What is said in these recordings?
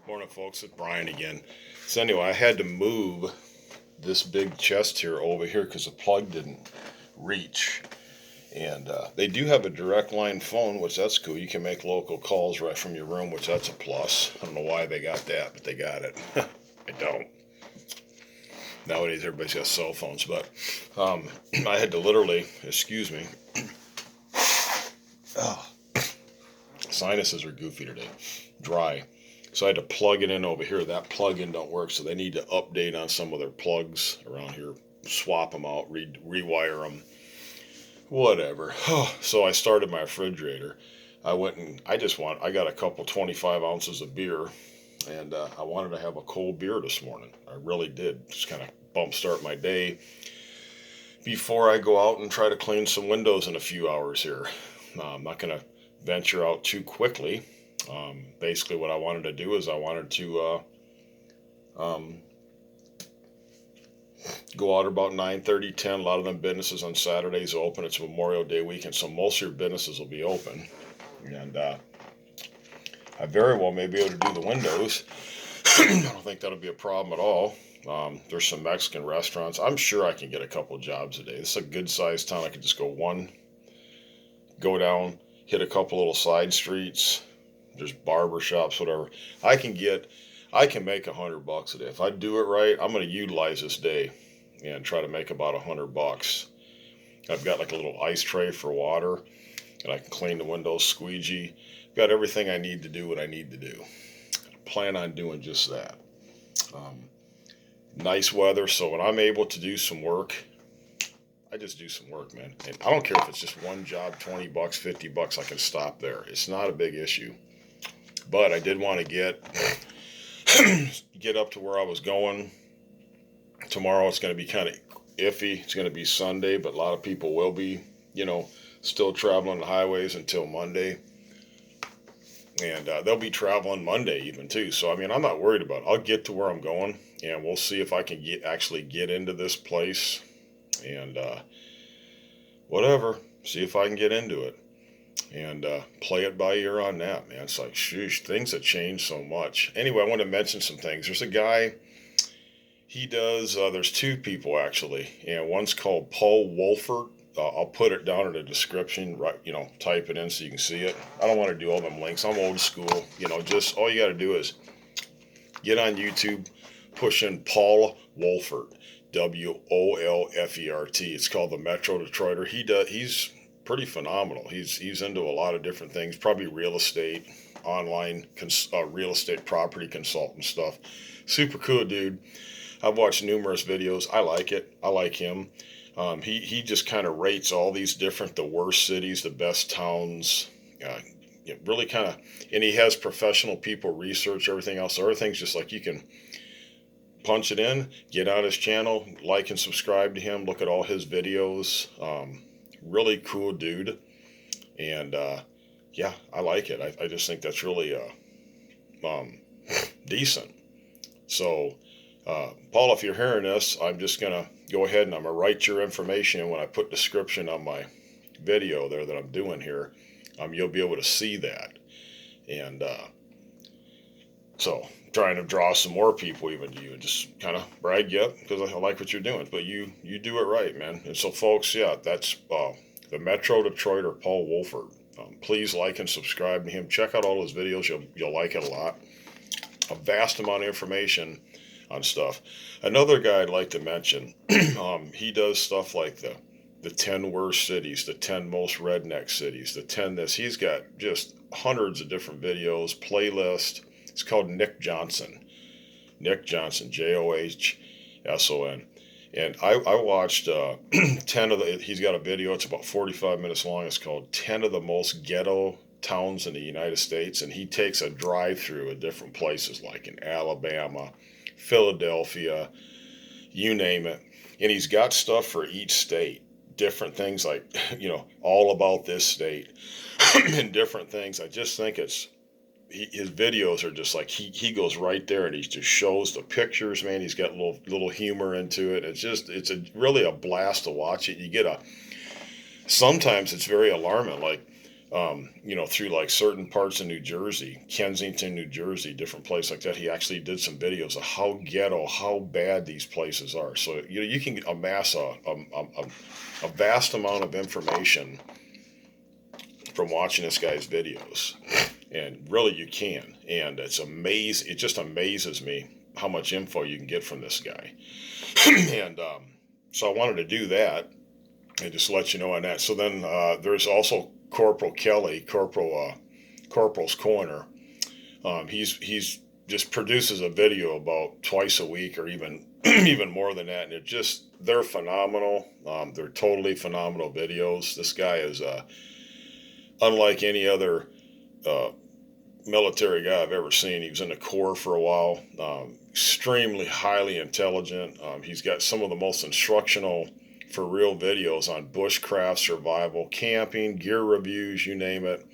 Morning, folks. It's Brian again. So anyway, I had to move this big chest here over here because the plug didn't reach. And they do have a direct line phone, which that's cool. You can make local calls right from your room, which that's a plus. I don't know why they got that, but they got it. I don't. Nowadays, everybody's got cell phones, but I had to literally, excuse me, oh, sinuses are goofy today, dry. So I had to plug it in over here. That plug-in don't work, so they need to update on some of their plugs around here, swap them out, rewire them, whatever. So I started my refrigerator. I got a couple 25 ounces of beer, and I wanted to have a cold beer this morning. I really did. Just kind of bump start my day before I go out and try to clean some windows in a few hours here. I'm not going to venture out too quickly. Basically, what I wanted to do is I wanted to go out about 9:30, 10. A lot of them businesses on Saturdays open. It's Memorial Day weekend, so most of your businesses will be open. And I very well may be able to do the windows. I don't think that'll be a problem at all. There's some Mexican restaurants. I'm sure I can get a couple jobs a day. This is a good-sized town. I could just go down, hit a couple little side streets. There's barber shops, whatever. I can make $100 a day. If I do it right, I'm going to utilize this day and try to make about $100. I've got like a little ice tray for water, and I can clean the windows, squeegee. Got everything I need to do what I need to do. I plan on doing just that. Nice weather, so when I'm able to do some work, I just do some work, man. And I don't care if it's just one job, $20, $50, I can stop there. It's not a big issue. But I did want to get up to where I was going. Tomorrow it's going to be kind of iffy. It's going to be Sunday, but a lot of people will be, still traveling the highways until Monday. And they'll be traveling Monday even too. So, I'm not worried about it. I'll get to where I'm going, and we'll see if I can actually get into this place and whatever. See if I can get into it. And play it by ear on that, man. It's like, sheesh, things have changed so much. Anyway, I want to mention some things. There's a guy, there's two people actually, and one's called Paul Wolfert. I'll put it down in the description, right? Type it in so you can see it. I don't want to do all them links. I'm old school. Just all you got to do is get on YouTube, push in Paul Wolfert, Wolfert. It's called the Metro Detroiter. He's pretty phenomenal. He's into a lot of different things, probably real estate, online real estate property consultant stuff. Super cool dude. I've watched numerous videos. I like it. I like him. He just kind of rates all these the worst cities, the best towns, really kind of, and he has professional people research everything else. So everything's just like you can punch it in, get on his channel, like and subscribe to him, look at all his videos. Really cool dude, and yeah, I like it. I just think that's really decent. So Paul, if you're hearing this, I'm just gonna go ahead and I'm gonna write your information in when I put description on my video there that I'm doing here. You'll be able to see that, and so trying to draw some more people even to you and just kind of brag you up because I like what you're doing. But you do it right, man. And so, folks, yeah, that's the Metro Detroiter, Paul Wolfert. Please like and subscribe to him. Check out all his videos. You'll like it a lot. A vast amount of information on stuff. Another guy I'd like to mention, he does stuff like the 10 worst cities, the 10 most redneck cities, the 10 this. He's got just hundreds of different videos, playlist. It's called Nick Johnson. Nick Johnson, Johson. And I watched 10 of he's got a video, it's about 45 minutes long. It's called 10 of the most ghetto towns in the United States. And he takes a drive through at different places like in Alabama, Philadelphia, you name it. And he's got stuff for each state, different things like, all about this state and different things. I just think his videos are just like he goes right there and he just shows the pictures, man. He's got little humor into it. It's really a blast to watch it. Sometimes it's very alarming. Like through like certain parts of New Jersey, Kensington, New Jersey, different places like that. He actually did some videos of how ghetto, how bad these places are. So you can amass a vast amount of information from watching this guy's videos, and really you can. And it's amazing. It just amazes me how much info you can get from this guy. And so I wanted to do that and just let you know on that. So then there's also Corporal Kelly, Corporal's Corner. He's just produces a video about twice a week or even even more than that, and they're phenomenal. They're totally phenomenal videos. This guy is unlike any other uh, military guy I've ever seen. He was in the Corps for a while. Extremely highly intelligent. He's got some of the most instructional for real videos on bushcraft survival, camping, gear reviews, you name it.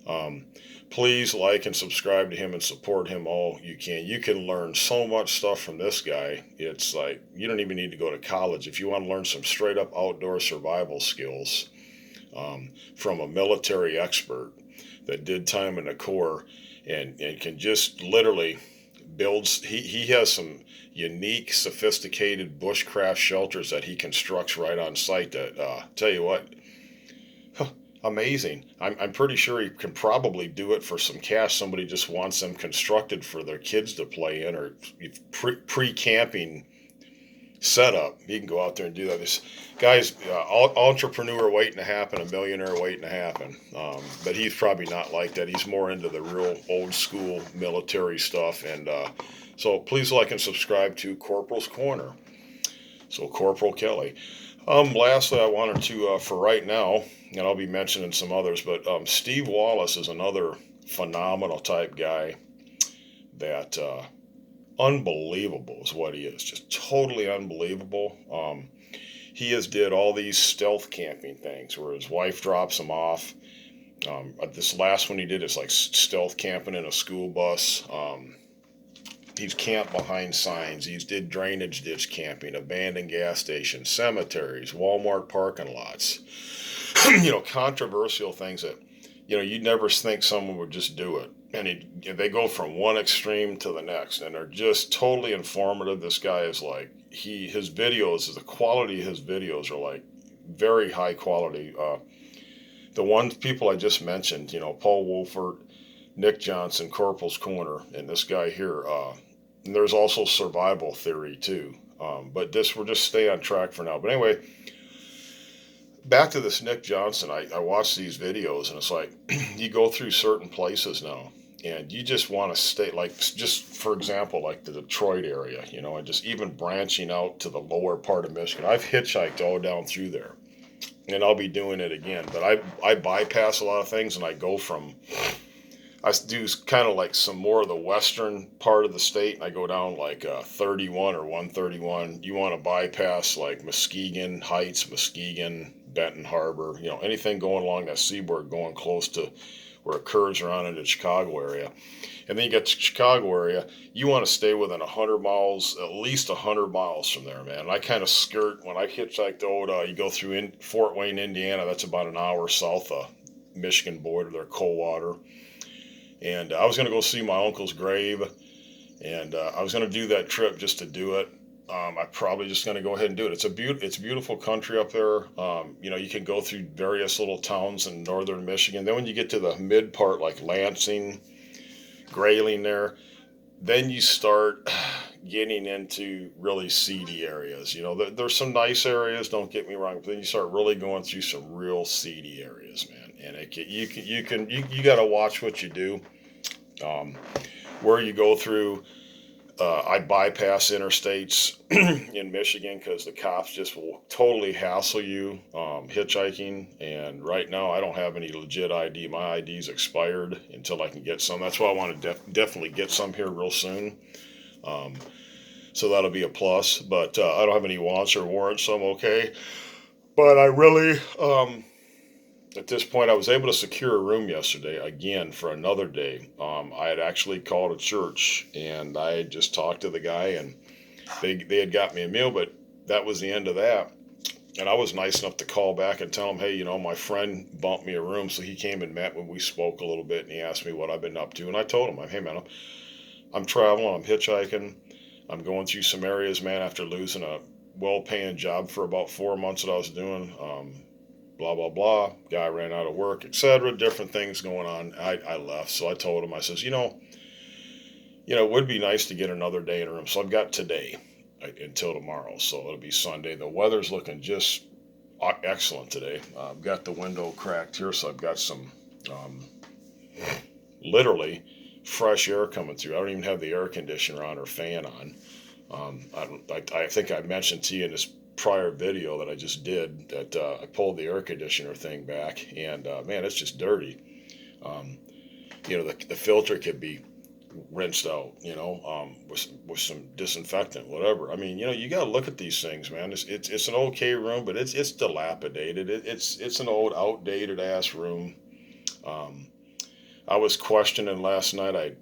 Um, Please like and subscribe to him and support him all you can. You can learn so much stuff from this guy. It's like you don't even need to go to college. If you want to learn some straight up outdoor survival skills from a military expert that did time in the Corps and can just literally builds, he has some unique, sophisticated bushcraft shelters that he constructs right on site that, tell you what, amazing. I'm pretty sure he can probably do it for some cash. Somebody just wants them constructed for their kids to play in, or pre-camping setup. He can go out there and do that. This guy's entrepreneur waiting to happen, a millionaire waiting to happen. But he's probably not like that. He's more into the real old school military stuff. And so please like and subscribe to Corporal's Corner. So Corporal Kelly. Lastly, I wanted to, for right now, and I'll be mentioning some others, but Steve Wallace is another phenomenal type guy that unbelievable is what he is. Just totally unbelievable. He has did all these stealth camping things where his wife drops him off. This last one he did is like stealth camping in a school bus. He's camped behind signs. He's did drainage ditch camping, abandoned gas stations, cemeteries, Walmart parking lots. Controversial things that, you'd never think someone would just do it. And they go from one extreme to the next, and they're just totally informative. This guy is like, his videos, the quality of his videos are like very high quality. The ones people I just mentioned, Paul Wolfert, Nick Johnson, Corporal's Corner, and this guy here. And there's also survival theory too. But we'll just stay on track for now. But anyway, back to this Nick Johnson. I watch these videos, and it's like you go through certain places now, and you just want to stay, like, just for example, like the Detroit area, and just even branching out to the lower part of Michigan. I've hitchhiked all down through there, and I'll be doing it again. But I bypass a lot of things, and I do kind of like some more of the western part of the state, and I go down like 31 or 131. You want to bypass like Muskegon Heights, Muskegon, Benton Harbor, anything going along that seaboard, going close to where it curves around into the Chicago area. And then you get to Chicago area, you want to stay within 100 miles, at least 100 miles from there, man. And I kind of skirt, when I hitchhiked you go through Fort Wayne, Indiana, that's about an hour south of Michigan border there, Coldwater. And I was going to go see my uncle's grave, and I was going to do that trip just to do it. I'm probably just going to go ahead and do it. It's beautiful country up there. You can go through various little towns in northern Michigan. Then when you get to the mid part, like Lansing, Grayling there, then you start getting into really seedy areas. There's some nice areas, don't get me wrong, but then you start really going through some real seedy areas, man. And you got to watch what you do, where you go through. I bypass interstates in Michigan because the cops just will totally hassle you hitchhiking. And right now, I don't have any legit ID. My ID's expired until I can get some. That's why I want to definitely get some here real soon. So that'll be a plus. But I don't have any wants or warrants, so I'm okay. But I really, at this point, I was able to secure a room yesterday again for another day. I had actually called a church, and I had just talked to the guy, and they had got me a meal, but that was the end of that. And I was nice enough to call back and tell him, hey, my friend bumped me a room, so he came and met when we spoke a little bit, and he asked me what I've been up to, and I told him, hey man, I'm traveling, I'm hitchhiking, I'm going through some areas, man, after losing a well-paying job for about 4 months that I was doing. Blah blah blah. Guy ran out of work, etc. Different things going on. I left, so I told him, I says, it would be nice to get another day in a room. So I've got today until tomorrow, so it'll be Sunday. The weather's looking just excellent today. I've got the window cracked here, so I've got some um, literally fresh air coming through. I don't even have the air conditioner on or fan on. I think I mentioned to you in this prior video that I just did that I pulled the air conditioner thing back, and man, it's just dirty. Um, the filter could be rinsed out, with some disinfectant, whatever. I mean, you got to look at these things, man. It's an okay room, but it's dilapidated. It's an old, outdated ass room. Um, I was questioning last night. I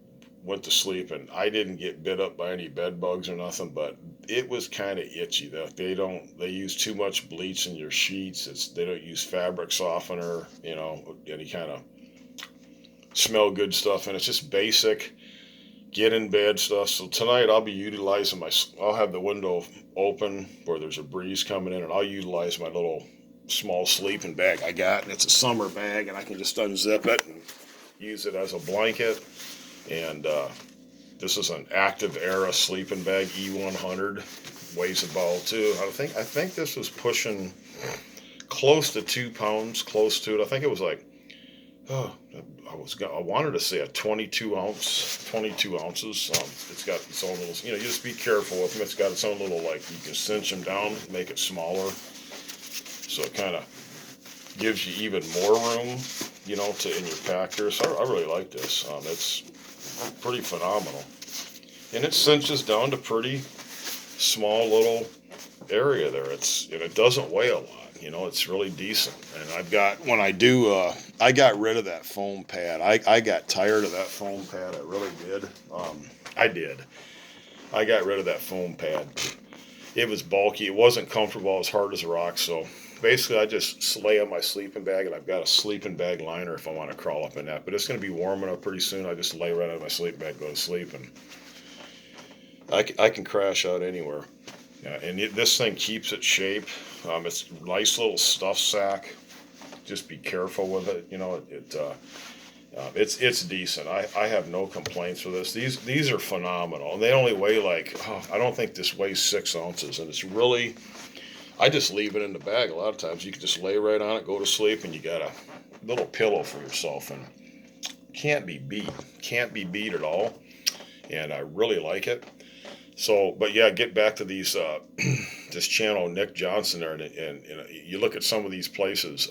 went to sleep and I didn't get bit up by any bed bugs or nothing, but it was kind of itchy. They use too much bleach in your sheets. They don't use fabric softener, any kind of smell good stuff, and it's just basic get in bed stuff. So tonight I'll be utilizing I'll have the window open where there's a breeze coming in, and I'll utilize my little small sleeping bag I got, and it's a summer bag, and I can just unzip it and use it as a blanket. And this is an Active Era sleeping bag, E100, weighs about I think this was pushing close to 2 pounds, close to it. I think it was like, I wanted to say a 22 ounces. It's got its own little, you just be careful with them. It's got its own little, like, you can cinch them down, make it smaller. So it kind of gives you even more room, in your pack here. So I really like this. It's pretty phenomenal. And it cinches down to pretty small little area there. And it doesn't weigh a lot. It's really decent. And I got rid of that foam pad. I got tired of that foam pad. I really did. I did. I got rid of that foam pad. It was bulky. It wasn't comfortable. It was hard as a rock. So basically, I just lay on my sleeping bag, and I've got a sleeping bag liner if I want to crawl up in that. But it's going to be warm enough pretty soon. I just lay right on my sleeping bag, go to sleep, and I can crash out anywhere. And this thing keeps its shape. It's a nice little stuff sack. Just be careful with it. It's decent. I have no complaints with this. These are phenomenal. And they only weigh I don't think this weighs 6 ounces. And it's really, I just leave it in the bag. A lot of times you can just lay right on it, go to sleep, and you got a little pillow for yourself. And can't be beat. Can't be beat at all. And I really like it. So, but yeah, get back to these, this channel, Nick Johnson there, and you look at some of these places,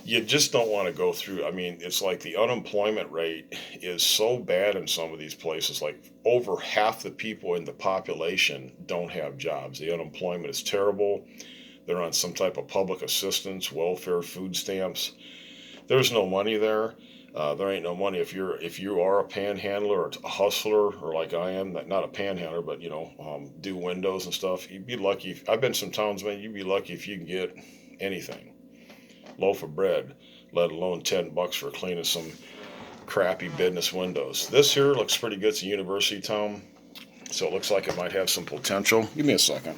you just don't want to go through. I mean, it's like the unemployment rate is so bad in some of these places. Like over half the people in the population don't have jobs. The unemployment is terrible. They're on some type of public assistance, welfare, food stamps. There's no money there. There ain't no money if you are a panhandler or a hustler, or like I am, not a panhandler, but do windows and stuff. You'd be lucky. I've been some towns, man. You'd be lucky if you can get anything, loaf of bread, let alone $10 for cleaning some crappy business windows. This here looks pretty good. It's a university town, so it looks like it might have some potential. Give me a second.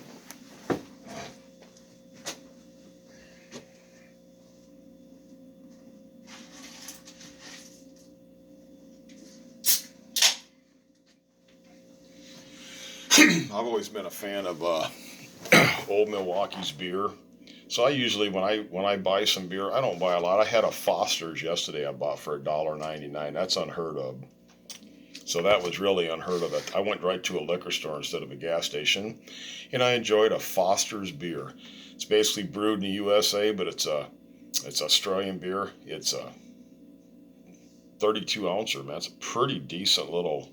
I've always been a fan of Old Milwaukee's beer. So I usually, when I buy some beer, I don't buy a lot. I had a Foster's yesterday I bought for $1.99. That's unheard of. So that was really unheard of. I went right to a liquor store instead of a gas station, and I enjoyed a Foster's beer. It's basically brewed in the USA, but it's Australian beer. It's a 32 ouncer, man. It's a pretty decent little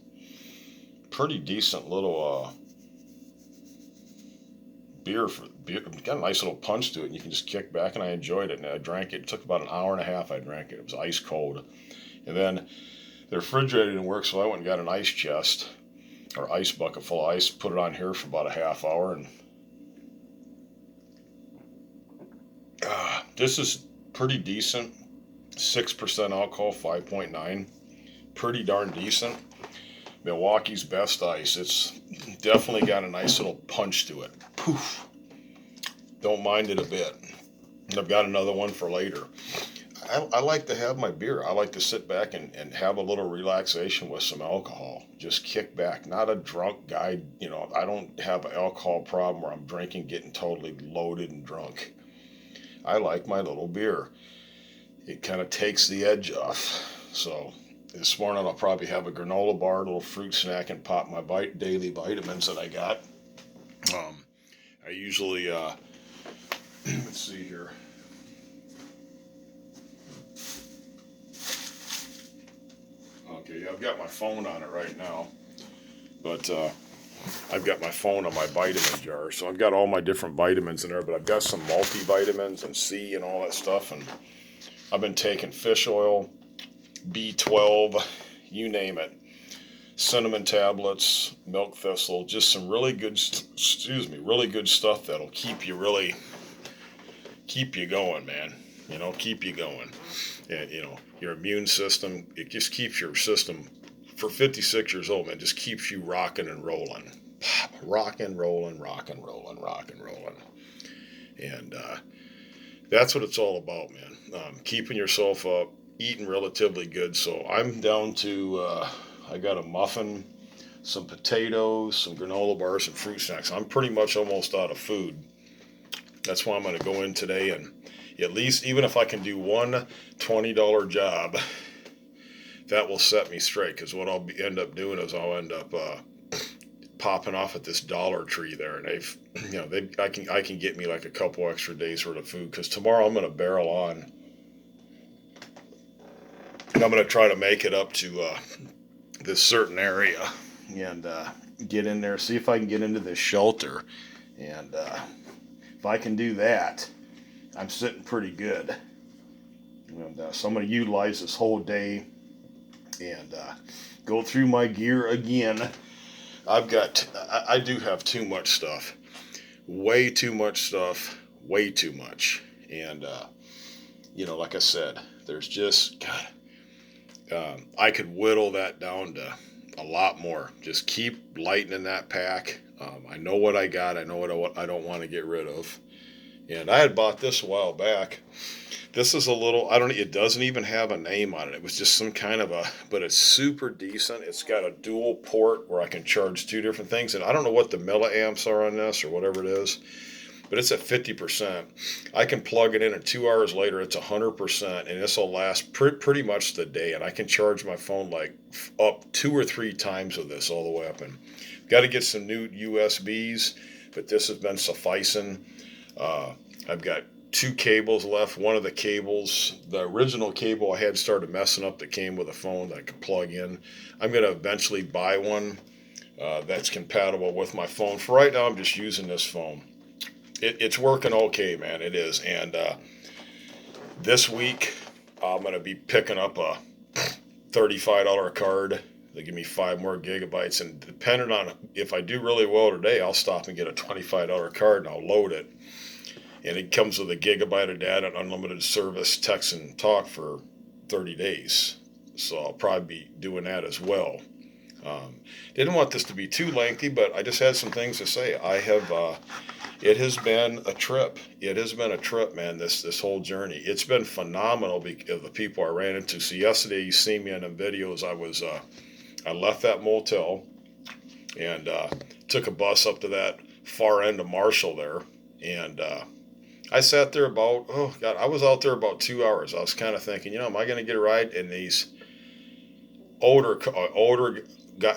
beer. It's got a nice little punch to it, and you can just kick back, and I enjoyed it. And I drank it. It took about an hour and a half. I drank it. It was ice cold. And then the refrigerator didn't work, so I went and got an ice chest or ice bucket full of ice, put it on here for about a half hour, and This is pretty decent. 6% alcohol, 5.9. Pretty darn decent. Milwaukee's Best Ice. It's definitely got a nice little punch to it. Poof. Don't mind it a bit. And I've got another one for later. I like to have my beer. I like to sit back and have a little relaxation with some alcohol. Just kick back. Not a drunk guy. I don't have an alcohol problem where I'm drinking, getting totally loaded and drunk. I like my little beer. It kind of takes the edge off. So this morning I'll probably have a granola bar, a little fruit snack, and pop my daily vitamins that I got. I usually, let's see here. Okay, I've got my phone on it right now, but I've got my phone on my vitamin jar, so I've got all my different vitamins in there, but I've got some multivitamins and C and all that stuff, and I've been taking fish oil, B12, you name it, cinnamon tablets, milk thistle, just some really good, really good stuff that'll keep you going, man. Keep you going. And, your immune system, it just keeps your system, for 56 years old, man, just keeps you rocking and rolling. Rocking, rolling, rocking, rolling, rocking, rolling. And that's what it's all about, man. Keeping yourself up, eating relatively good. So I'm down to, I got a muffin, some potatoes, some granola bars, and fruit snacks. I'm pretty much almost out of food. That's why I'm going to go in today and at least, even if I can do one $20 job, that will set me straight. Because what I'll end up doing is I'll end up popping off at this Dollar Tree there, and I can get me like a couple extra days worth of food. Because tomorrow I'm going to barrel on, and I'm going to try to make it up to this certain area and get in there, see if I can get into this shelter, and if I can do that, I'm sitting pretty good. And so I'm going to utilize this whole day and go through my gear again. I do have too much stuff. Way too much stuff. Way too much. And, like I said, there's just, God, I could whittle that down to a lot more. Just keep lightening that pack. I know what I got. I know what I don't want to get rid of. And I had bought this a while back. This is it doesn't even have a name on it. It was just some kind of but it's super decent. It's got a dual port where I can charge two different things. And I don't know what the milliamps are on this or whatever it is, but it's at 50%. I can plug it in and 2 hours later, it's 100%. And this will last pretty much the day. And I can charge my phone like up 2 or 3 times with this all the way up. And got to get some new USBs, but this has been sufficing. I've got 2 cables left. One of the cables, the original cable I had started messing up that came with a phone that I could plug in. I'm going to eventually buy one that's compatible with my phone. For right now, I'm just using this phone. It's working okay, man. It is. And this week, I'm going to be picking up a $35 card. They give me 5 more gigabytes. And depending on if I do really well today, I'll stop and get a $25 card and I'll load it. And it comes with a gigabyte of data and unlimited service, text, and talk for 30 days. So I'll probably be doing that as well. Didn't want this to be too lengthy, but I just had some things to say. It has been a trip. It has been a trip, man, this whole journey. It's been phenomenal because of the people I ran into. So yesterday, you see me in the videos, I left that motel and took a bus up to that far end of Marshall there. And I sat there I was out there about 2 hours. I was kind of thinking, am I going to get a ride? And these older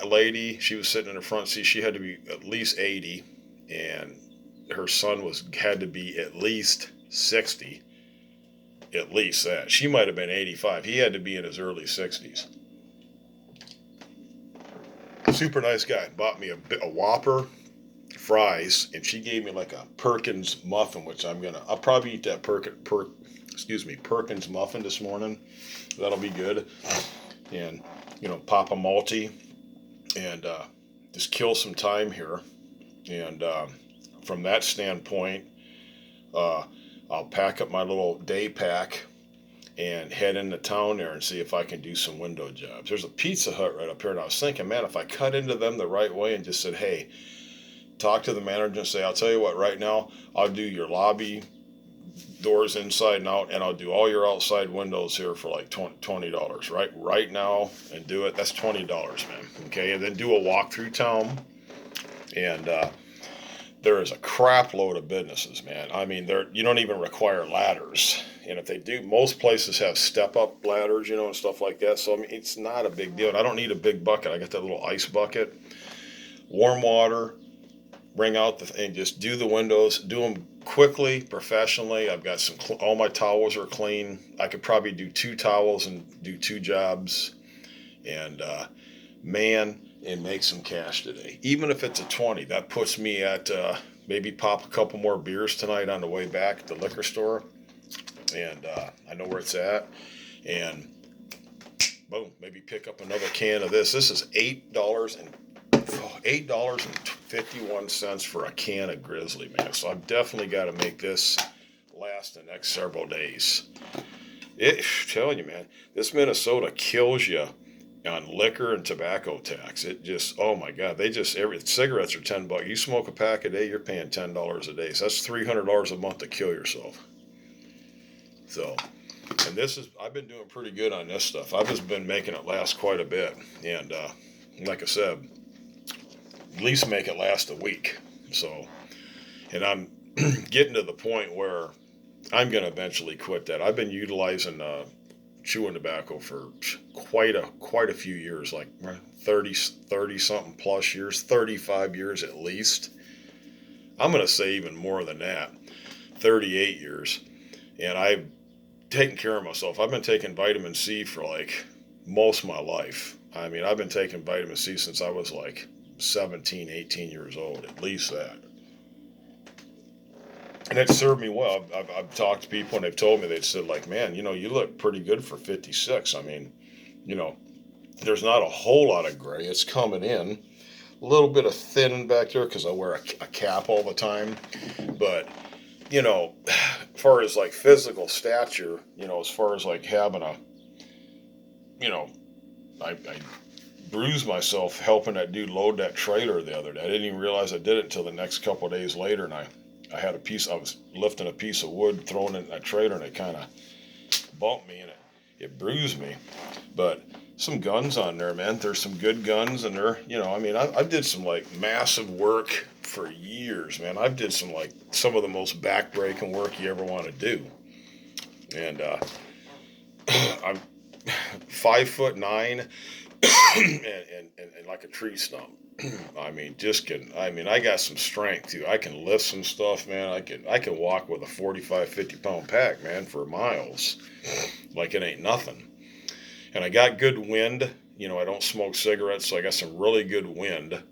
lady, she was sitting in the front seat. She had to be at least 80, and her son had to be at least 60. At least that. She might have been 85. He had to be in his early 60s. Super nice guy. Bought me a Whopper, fries, and she gave me like a Perkins muffin, which I'll probably eat that Perkins muffin this morning. That'll be good. And, pop a multi and just kill some time here. And from that standpoint, I'll pack up my little day pack and head into town there and see if I can do some window jobs. There's a Pizza Hut right up here, and I was thinking, man, if I cut into them the right way and just said, hey, talk to the manager and say, I'll tell you what, right now, I'll do your lobby doors inside and out, and I'll do all your outside windows here for like $20, right now, and do it. That's $20, man. Okay, and then do a walk through town, and there is a crap load of businesses, man. I mean, you don't even require ladders, and if they do, most places have step up ladders, and stuff like that. So I mean, it's not a big deal. And I don't need a big bucket. I got that little ice bucket, warm water. Bring out and just do the windows. Do them quickly, professionally. I've got all my towels are clean. I could probably do 2 towels and do 2 jobs, and and make some cash today. Even if it's a 20, that puts me at maybe pop a couple more beers tonight on the way back at the liquor store, and I know where it's at, and boom, maybe pick up another can of this. This is $8.51 for a can of Grizzly, man. So I've definitely got to make this last the next several days. I'm telling you, man, this Minnesota kills you on liquor and tobacco tax. It just, oh my God, cigarettes are $10. You smoke a pack a day, you're paying $10 a day. So that's $300 a month to kill yourself. So, and I've been doing pretty good on this stuff. I've just been making it last quite a bit. And like I said, at least make it last a week. So, and I'm getting to the point where I'm going to eventually quit that. I've been utilizing chewing tobacco for quite a few years, like 30 something plus years, 35 years at least. I'm going to say even more than that, 38 years. And I've taken care of myself. I've been taking vitamin C for like most of my life. I mean, I've been taking vitamin C since I was like 17, 18 years old, at least that. And it served me well. I've talked to people and they've told me, they've said like, man, you look pretty good for 56. I mean, there's not a whole lot of gray. It's coming in. A little bit of thinning back there because I wear a cap all the time. But, as far as like physical stature, as far as like having I bruised myself helping that dude load that trailer the other day. I didn't even realize I did it until the next couple of days later, and I was lifting a piece of wood, throwing it in that trailer, and it kind of bumped me, and it bruised me. But some guns on there, man. There's some good guns, and I did some like massive work for years, man. I've did some of the most back-breaking work you ever want to do. And I'm 5'9", and like a tree stump. I got some strength too. I can lift some stuff, man. I can walk with a 45, 50-pound pack, man, for miles. Like it ain't nothing. And I got good wind. I don't smoke cigarettes, so I got some really good wind.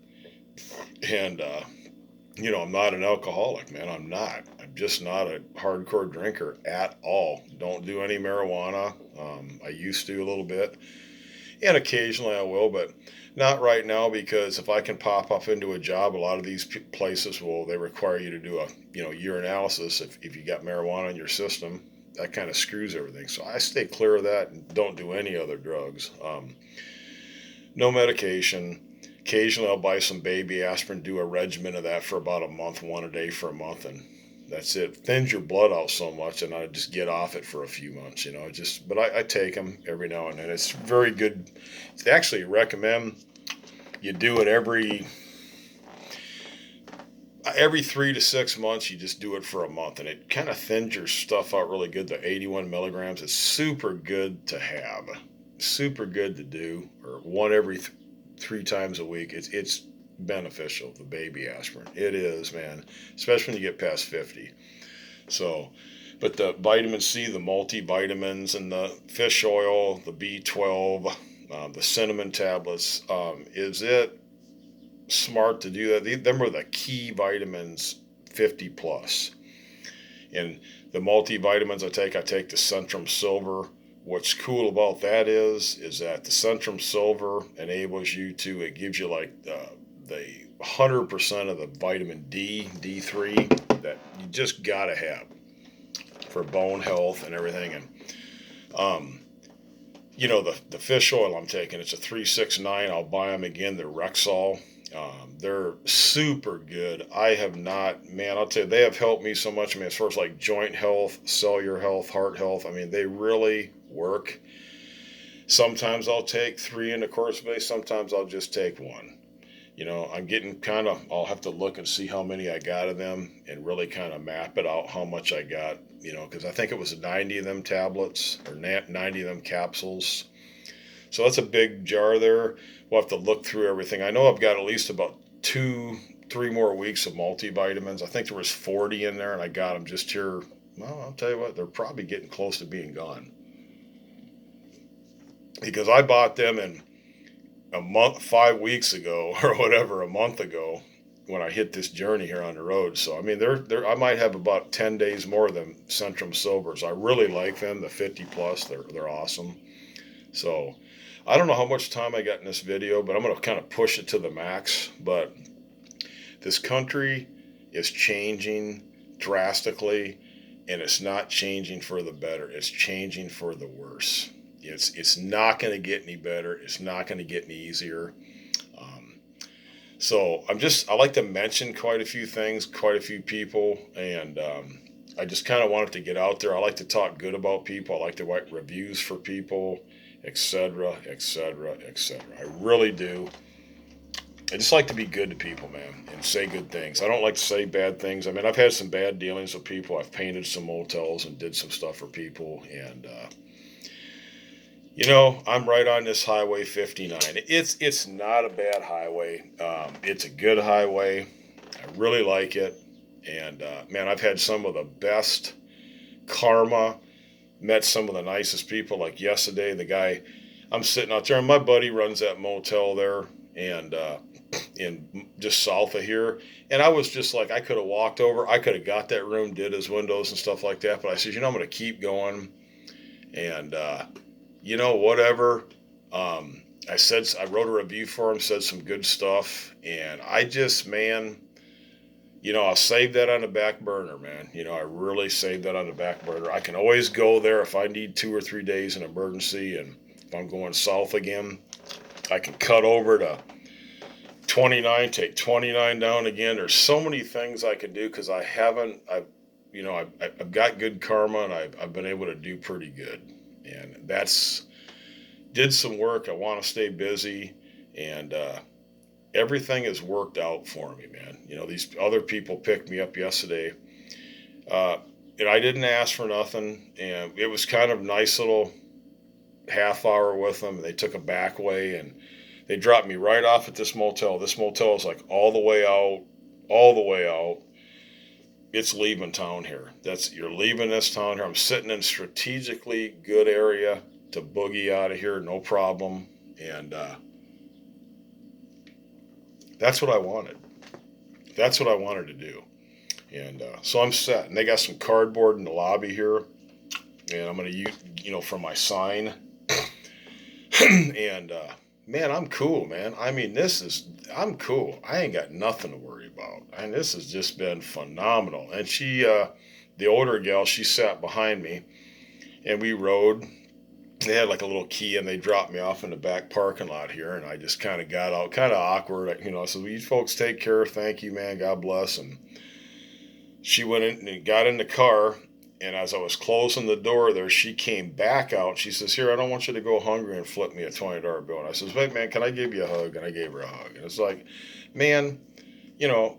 And, I'm not an alcoholic, man. I'm not. I'm just not a hardcore drinker at all. Don't do any marijuana. I used to a little bit. And occasionally I will, but not right now, because if I can pop up into a job, a lot of these places they require you to do a urinalysis if you got marijuana in your system. That kind of screws everything. So I stay clear of that and don't do any other drugs. No medication. Occasionally I'll buy some baby aspirin, do a regimen of that for about a month, one a day for a month, and that's it. Thins your blood out so much, and I just get off it for a few months, but I take them every now and then. It's very good. I actually recommend you do it every 3 to 6 months. You just do it for a month, and it kind of thins your stuff out really good. The 81 milligrams is super good to have, super good to do, or one every 3 times a week. It's beneficial, the baby aspirin. It is, man, especially when you get past 50. So, but the vitamin C, the multivitamins, and the fish oil, the B12, the cinnamon tablets, is it smart to do that? Them are the key vitamins 50 plus. And the multivitamins I take the Centrum Silver. What's cool about that is that the Centrum Silver enables you to, it gives you like the 100% of the vitamin D, D3 that you just gotta have. for bone health and everything. And um, the fish oil I'm taking, it's a 369. I'll buy them again. They're Rexall. They're super good. I have not, man, I'll tell you, they have helped me so much. I mean, as far as like joint health, cellular health, heart health, I mean, they really work. Sometimes I'll take three in the course of the day. Sometimes I'll just take one. I'm getting kind of, I'll have to look and see how many I got of them and really kind of map it out how much I got, because I think it was 90 of them tablets or 90 of them capsules. So that's a big jar there. We'll have to look through everything. I know I've got at least about 3 more weeks of multivitamins. I think there was 40 in there and I got them just here. Well, I'll tell you what, they're probably getting close to being gone. Because I bought them in a month, 5 weeks ago or whatever, a month ago when I hit this journey here on the road. So, I mean, I might have about 10 days more of them Centrum Sobers. I really like them, the 50 plus, they're awesome. So, I don't know how much time I got in this video, but I'm going to kind of push it to the max. But this country is changing drastically, and it's not changing for the better. It's changing for the worse. It's not going to get any better. It's not going to get any easier. So I like to mention quite a few things, quite a few people, and I just kind of wanted to get out there. I like to talk good about people. I like to write reviews for people, etc., etc., etc. I really do. I just like to be good to people, man, and say good things. I don't like to say bad things. I mean, I've had some bad dealings with people. I've painted some motels and did some stuff for people, and I'm right on this Highway 59. It's not a bad highway. It's a good highway. I really like it. And man, I've had some of the best karma. Met some of the nicest people. Like yesterday, the guy, I'm sitting out there, and my buddy runs that motel there, and in just south of here. And I was just like, I could have walked over. I could have got that room, did his windows and stuff like that. But I said, I'm going to keep going. And whatever. I wrote a review for him, said some good stuff, and I just, man, I'll save that on the back burner, man. I really saved that on the back burner. I can always go there if I need 2 or 3 days in emergency, and if I'm going south again, I can cut over to 29, take 29 down again. There's so many things I can do because I've got good karma, and I've been able to do pretty good. And did some work. I want to stay busy, and everything has worked out for me, man. These other people picked me up yesterday, and I didn't ask for nothing, and it was kind of nice little half hour with them. They took a back way, and they dropped me right off at this motel. This motel is like all the way out. It's leaving town here. You're leaving this town here. I'm sitting in strategically good area to boogie out of here, no problem. And that's what I wanted. That's what I wanted to do. And so I'm set. And they got some cardboard in the lobby here, and I'm going to use, for my sign. And man, I'm cool, man. I mean, I'm cool. I ain't got nothing to worry about. And this has just been phenomenal. And she, the older gal, she sat behind me, and we rode. They had like a little key, and they dropped me off in the back parking lot here, and I just kind of got out, kind of awkward. I said, well, you folks take care. Thank you, man. God bless. And she went in and got in the car, and as I was closing the door there, she came back out. She says, here, I don't want you to go hungry and flip me a $20 bill. And I says, wait, man, can I give you a hug? And I gave her a hug. And it's like, man,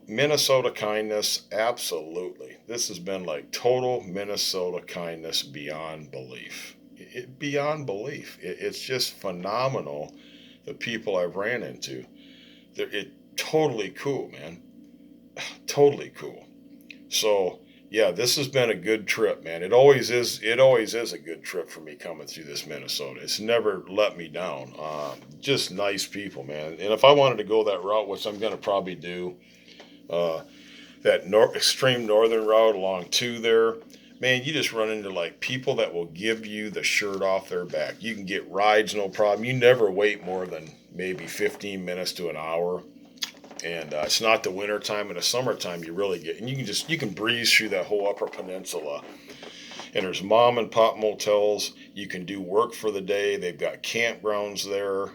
Minnesota kindness, absolutely. This has been like total Minnesota kindness beyond belief. Beyond belief. It's just phenomenal, the people I've ran into. Totally cool, man. Totally cool. So, yeah, this has been a good trip, man. It always is a good trip for me coming through this Minnesota. It's never let me down. Just nice people, man. And if I wanted to go that route, which I'm going to probably do, that extreme northern route along 2 there, man, you just run into like people that will give you the shirt off their back. You can get rides, no problem. You never wait more than maybe 15 minutes to an hour. And it's not the winter time. In the summertime, you really get, and you can breeze through that whole upper peninsula. And there's mom and pop motels. You can do work for the day. They've got campgrounds there.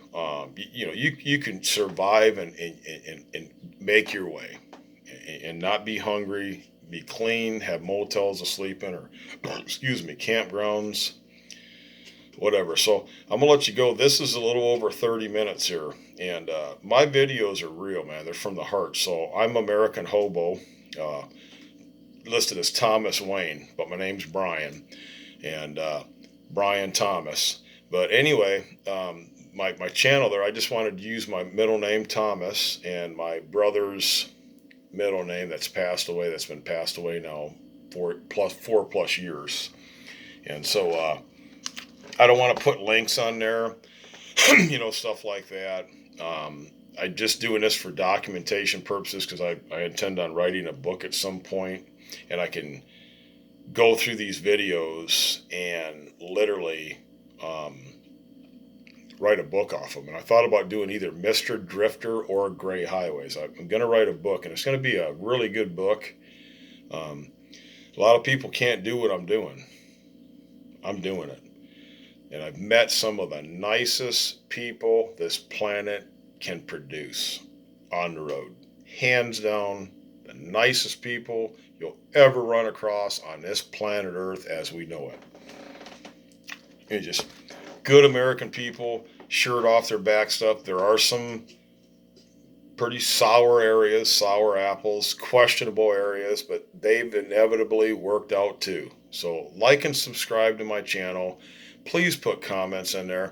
You can survive and make your way and not be hungry, be clean, have motels to sleep in, or excuse me, campgrounds, whatever. So I'm gonna let you go. This is a little over 30 minutes here, and my videos are real, man. They're from the heart. So I'm American Hobo, uh, listed as Thomas Wayne, but my name's Brian, and Brian Thomas. But anyway, my channel there, I just wanted to use my middle name Thomas and my brother's middle name that's passed away. That's been passed away now for 4+ years, and so I don't want to put links on there, stuff like that. I'm just doing this for documentation purposes because I intend on writing a book at some point, and I can go through these videos and literally write a book off them. And I thought about doing either Mr. Drifter or Gray Highways. I'm going to write a book, and it's going to be a really good book. A lot of people can't do what I'm doing. I'm doing it. And I've met some of the nicest people this planet can produce on the road. Hands down, the nicest people you'll ever run across on this planet Earth as we know it. And just good American people, shirt off their back stuff. There are some pretty sour areas, sour apples, questionable areas, but they've inevitably worked out too. So like and subscribe to my channel. Please put comments in there.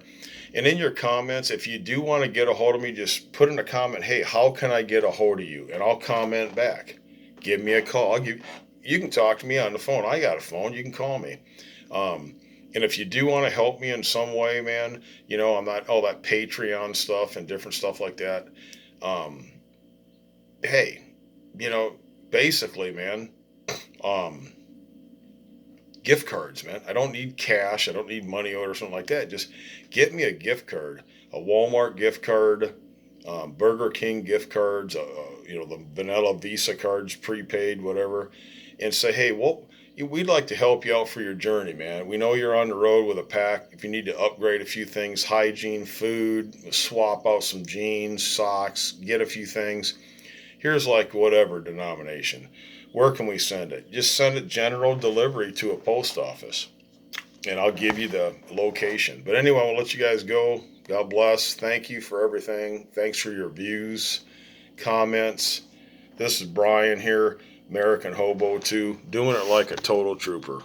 And in your comments, if you do want to get a hold of me, just put in a comment, hey, how can I get a hold of you? And I'll comment back. Give me a call. You can talk to me on the phone. I got a phone. You can call me. And if you do want to help me in some way, man, I'm not all that Patreon stuff and different stuff like that. Hey, basically, man, gift cards, man. I don't need cash. I don't need money or something like that. Just get me a gift card, a Walmart gift card, Burger King gift cards, the vanilla Visa cards, prepaid, whatever, and say, hey, well, we'd like to help you out for your journey, man. We know you're on the road with a pack. If you need to upgrade a few things, hygiene, food, swap out some jeans, socks, get a few things. Here's like whatever denomination. Where can we send it? Just send it general delivery to a post office, and I'll give you the location. But anyway, I'll let you guys go. God bless. Thank you for everything. Thanks for your views, comments. This is Brian here, American Hobo 2, doing it like a total trooper.